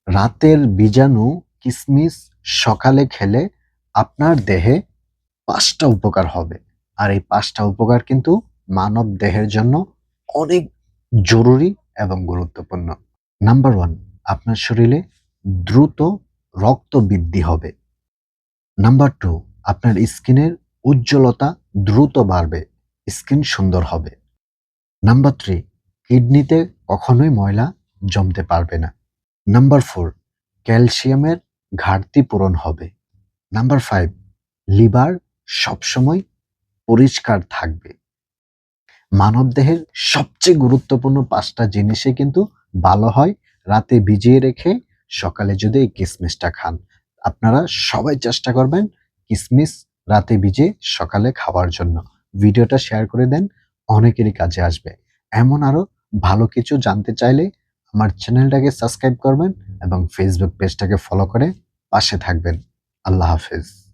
রাতের বীজাণু কিসমিস সকালে খেলে আপনার দেহে ৫টা উপকার হবে। আর এই ৫টা উপকার কিন্তু মানব দেহের জন্য অনেক জরুরি এবং গুরুত্বপূর্ণ। নাম্বার ১, আপনার শরীরে দ্রুত রক্ত বৃদ্ধি হবে। নাম্বার ২, আপনার স্কিনের উজ্জ্বলতা দ্রুত বাড়বে, স্কিন সুন্দর হবে। নাম্বার ৩, কিডনিতে কখনোই ময়লা জমতে পারবে না। নাম্বার ৪, ক্যালসিয়ামের ঘাটতি পূরণ হবে। নাম্বার ৫, লিভার সবসময় পরিষ্কার থাকবে। মানবদেহের সবচেয়ে গুরুত্বপূর্ণ ৫টা জিনিসই কিন্তু ভালো হয় রাতে ভিজিয়ে রেখে সকালে যদি এই কিসমিসটা খান। আপনারা সবাই চেষ্টা করবেন কিসমিস রাতে ভিজিয়ে সকালে খাওয়ার জন্য। ভিডিওটা শেয়ার করে দেন, অনেকেরই কাজে আসবে। এমন আরো ভালো কিছু জানতে চাইলে আমার চ্যানেলটাকে সাবস্ক্রাইব করবেন এবং ফেসবুক পেজটাকে ফলো করে পাশে থাকবেন। আল্লাহ হাফেজ।